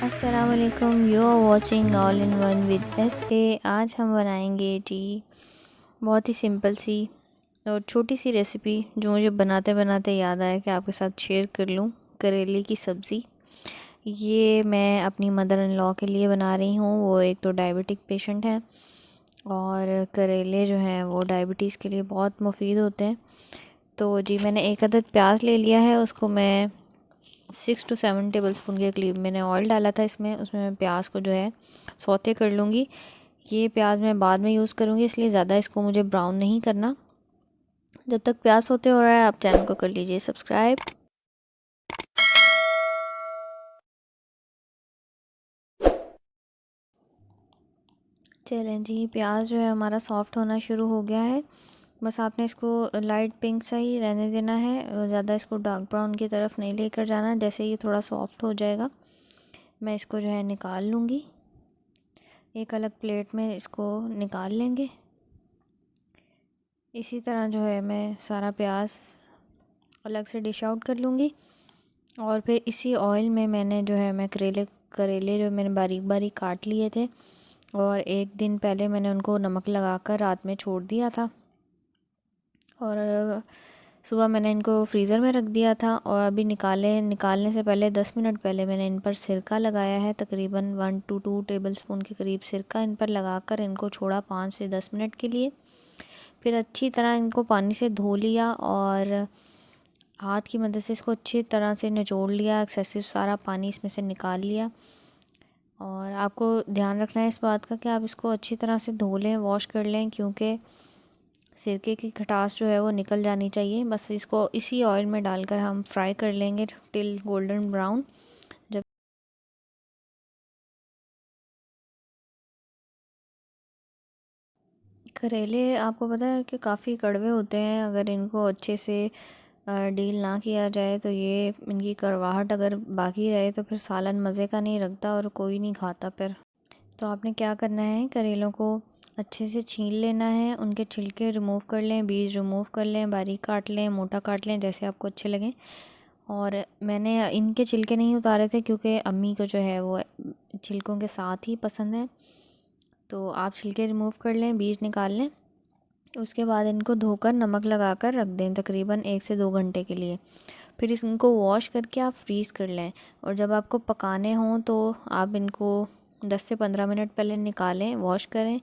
अस्सलाम वालेकुम, you are watching all in one with SA। आज हम बनाएंगे टी। बहुत ही सिंपल सी और छोटी सी रेसिपी जो मुझे बनाते बनाते याद आया कि आपके साथ शेयर कर लूँ। करेले की सब्ज़ी, ये मैं अपनी मदर इन लॉ के लिए बना रही हूँ। वो एक तो डायबिटिक पेशेंट हैं और करेले जो हैं वो डायबिटीज़ के लिए बहुत मुफीद होते हैं। तो जी मैंने एक अदद प्याज ले लिया है, उसको मैं 6 to 7 टेबल स्पून के करीब मैंने ऑयल डाला था इसमें। उसमें मैं प्याज को जो है सौते कर लूँगी। ये प्याज मैं बाद में यूज़ करूँगी, इसलिए ज़्यादा इसको मुझे ब्राउन नहीं करना। जब तक प्याज सौते हो रहा है आप चैनल को कर लीजिए सब्सक्राइब। चलें जी, प्याज जो है हमारा सॉफ्ट होना शुरू हो गया है। बस आपने इसको लाइट पिंक सा ही रहने देना है, ज़्यादा इसको डार्क ब्राउन की तरफ नहीं लेकर जाना। जैसे ये थोड़ा सॉफ्ट हो जाएगा मैं इसको जो है निकाल लूँगी। एक अलग प्लेट में इसको निकाल लेंगे। इसी तरह जो है मैं सारा प्याज अलग से डिश आउट कर लूँगी। और फिर इसी ऑयल में मैंने जो है मैं करेले जो मैंने बारीक बारीक काट लिए थे और एक दिन पहले मैंने उनको नमक लगाकर रात में छोड़ दिया था और सुबह मैंने इनको फ्रीज़र में रख दिया था। और अभी निकालने से पहले 10 मिनट पहले मैंने इन पर सिरका लगाया है। तकरीबन 1 to 2 टेबल स्पून के करीब सिरका इन पर लगाकर इनको छोड़ा 5 से 10 मिनट के लिए। फिर अच्छी तरह इनको पानी से धो लिया और हाथ की मदद से इसको अच्छी तरह से निचोड़ लिया। एक्सेसिव सारा पानी इसमें से निकाल लिया। और आपको ध्यान रखना है इस बात का कि आप इसको अच्छी तरह से धो लें, वॉश कर लें, क्योंकि सिरके की खटास जो है वो निकल जानी चाहिए। बस इसको इसी ऑयल में डालकर हम फ्राई कर लेंगे टिल गोल्डन ब्राउन। जब करेले आपको पता है कि काफ़ी कड़वे होते हैं, अगर इनको अच्छे से डील ना किया जाए तो ये इनकी कड़वाहट अगर बाकी रहे तो फिर सालन मज़े का नहीं लगता और कोई नहीं खाता फिर। तो आपने क्या करना है, करेलों को अच्छे से छील लेना है, उनके छिलके रिमूव कर लें, बीज रिमूव कर लें, बारीक काट लें, मोटा काट लें, जैसे आपको अच्छे लगें। और मैंने इनके छिलके नहीं उतारे थे क्योंकि अम्मी को जो है वो छिलकों के साथ ही पसंद है। तो आप छिलके रिमूव कर लें, बीज निकाल लें। उसके बाद इनको धोकर नमक लगाकर रख दें तकरीबन 1 से 2 घंटे के लिए। फिर इनको वॉश करके आप फ्रीज़ कर लें। और जब आपको पकाने हों तो आप इनको 10 से 15 मिनट पहले निकालें, वॉश करें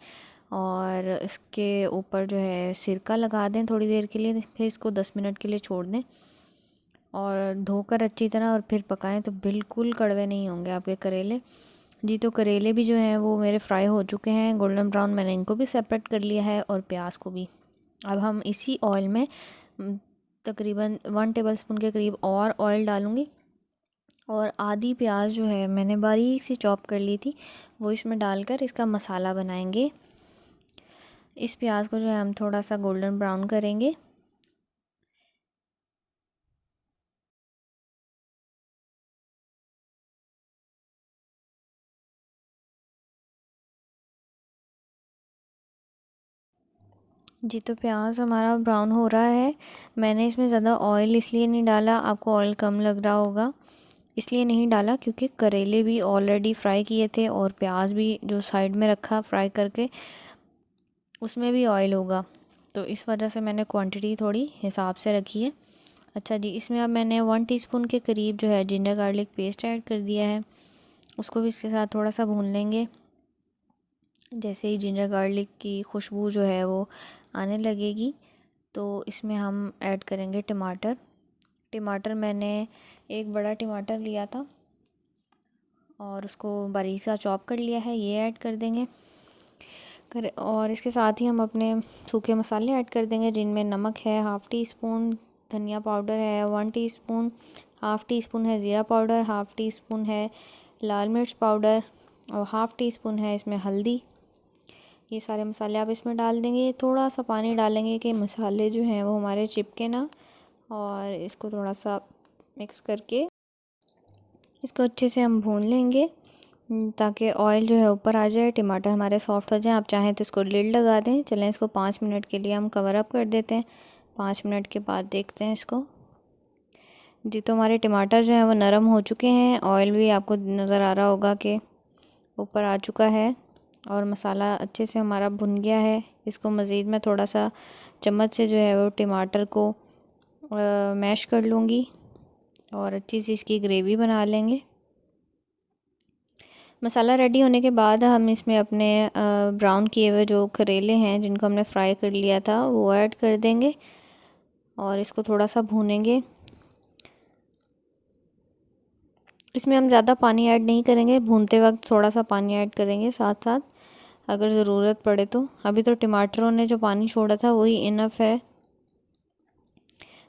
और इसके ऊपर जो है सिरका लगा दें थोड़ी देर के लिए। फिर इसको 10 मिनट के लिए छोड़ दें और धोकर अच्छी तरह और फिर पकाएं तो बिल्कुल कड़वे नहीं होंगे आपके करेले। जी तो करेले भी जो हैं वो मेरे फ्राई हो चुके हैं गोल्डन ब्राउन। मैंने इनको भी सेपरेट कर लिया है और प्याज को भी। अब हम इसी ऑयल में तकरीबन 1 टेबल स्पून के करीब और ऑयल डालूँगी और आधी प्याज जो है मैंने बारीक सी चॉप कर ली थी वो इसमें डालकर इसका मसाला बनाएंगे। इस प्याज को जो है हम थोड़ा सा गोल्डन ब्राउन करेंगे। जी तो प्याज हमारा ब्राउन हो रहा है। मैंने इसमें ज़्यादा ऑयल इसलिए नहीं डाला, आपको ऑयल कम लग रहा होगा इसलिए नहीं डाला, क्योंकि करेले भी ऑलरेडी फ्राई किए थे और प्याज भी जो साइड में रखा फ्राई करके उसमें भी ऑयल होगा। तो इस वजह से मैंने क्वांटिटी थोड़ी हिसाब से रखी है। अच्छा जी, इसमें अब मैंने 1 टीस्पून के करीब जो है जिंजर गार्लिक पेस्ट ऐड कर दिया है। उसको भी इसके साथ थोड़ा सा भून लेंगे। जैसे ही जिंजर गार्लिक की खुशबू जो है वो आने लगेगी तो इसमें हम ऐड करेंगे टमाटर। टमाटर मैंने एक बड़ा टमाटर लिया था और उसको बारीक सा चॉप कर लिया है, ये ऐड कर देंगे। और इसके साथ ही हम अपने सूखे मसाले ऐड कर देंगे, जिनमें नमक है 1/2 टी स्पून, धनिया पाउडर है 1 टीस्पून, 1/2 टीस्पून है ज़ीरा पाउडर, 1/2 टीस्पून है लाल मिर्च पाउडर और 1/2 टीस्पून है इसमें हल्दी। ये सारे मसाले आप इसमें डाल देंगे। थोड़ा सा पानी डालेंगे कि मसाले जो हैं वो हमारे चिपके ना, और इसको थोड़ा सा मिक्स करके इसको अच्छे से हम भून लेंगे ताकि ऑयल जो है ऊपर आ जाए, टमाटर हमारे सॉफ्ट हो जाए। आप चाहें तो इसको लिड लगा दें। चलें इसको 5 मिनट के लिए हम कवर अप कर देते हैं। 5 मिनट के बाद देखते हैं इसको। जी तो हमारे टमाटर जो हैं वो नरम हो चुके हैं, ऑयल भी आपको नज़र आ रहा होगा कि ऊपर आ चुका है और मसाला अच्छे से हमारा भुन गया है। इसको मज़ीद मैं थोड़ा सा चम्मच से जो है वो टमाटर को मैश कर लूँगी और अच्छी सी इसकी ग्रेवी बना लेंगे। मसाला रेडी होने के बाद हम इसमें अपने ब्राउन किए हुए जो करेले हैं जिनको हमने फ्राई कर लिया था वो ऐड कर देंगे और इसको थोड़ा सा भूनेंगे। इसमें हम ज़्यादा पानी ऐड नहीं करेंगे, भूनते वक्त थोड़ा सा पानी ऐड करेंगे साथ साथ अगर ज़रूरत पड़े तो। अभी तो टमाटरों ने जो पानी छोड़ा था वही इनफ है।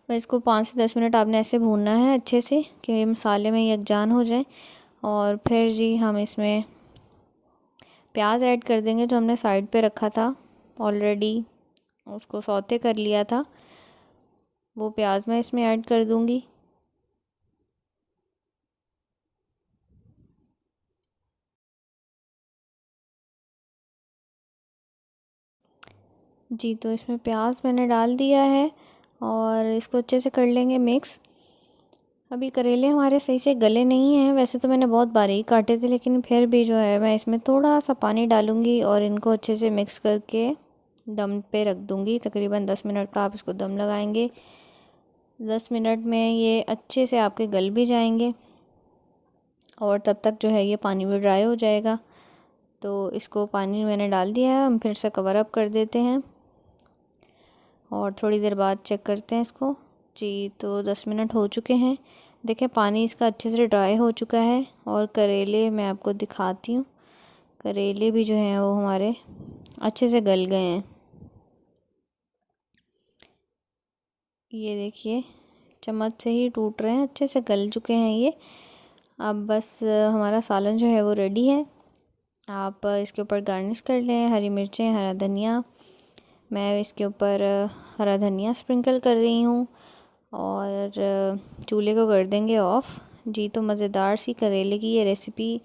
बस इसको 5 से 10 मिनट आपने ऐसे भूनना है अच्छे से कि ये मसाले में यकजान हो जाए। और फिर जी हम इसमें प्याज ऐड कर देंगे जो हमने साइड पे रखा था ऑलरेडी, उसको सौते कर लिया था, वो प्याज मैं इसमें ऐड कर दूंगी। जी तो इसमें प्याज मैंने डाल दिया है और इसको अच्छे से कर लेंगे मिक्स। अभी करेले हमारे सही से गले नहीं हैं, वैसे तो मैंने बहुत बारीक काटे थे लेकिन फिर भी जो है मैं इसमें थोड़ा सा पानी डालूँगी और इनको अच्छे से मिक्स करके दम पे रख दूँगी। तकरीबन 10 मिनट का आप इसको दम लगाएंगे। 10 मिनट में ये अच्छे से आपके गल भी जाएंगे और तब तक जो है ये पानी भी ड्राई हो जाएगा। तो इसको पानी मैंने डाल दिया है, हम फिर से कवर अप कर देते हैं और थोड़ी देर बाद चेक करते हैं इसको। जी तो 10 मिनट हो चुके हैं, देखें पानी इसका अच्छे से ड्राई हो चुका है और करेले मैं आपको दिखाती हूँ, करेले भी जो हैं वो हमारे अच्छे से गल गए हैं। ये देखिए चम्मच से ही टूट रहे हैं, अच्छे से गल चुके हैं ये। अब बस हमारा सालन जो है वो रेडी है। आप इसके ऊपर गार्निश कर लें, हरी मिर्चें, हरा धनिया। मैं इसके ऊपर हरा धनिया स्प्रिंकल कर रही हूँ और चूल्हे को कर देंगे ऑफ़। जी तो मज़ेदार सी करेले की ये रेसिपी,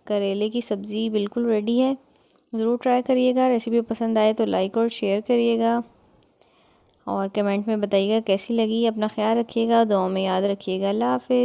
करेले की सब्ज़ी बिल्कुल रेडी है। ज़रूर ट्राई करिएगा। रेसिपी पसंद आए तो लाइक और शेयर करिएगा और कमेंट में बताइएगा कैसी लगी। अपना ख्याल रखिएगा, दुआ में याद रखिएगा। अल्लाह हाफ़िज़।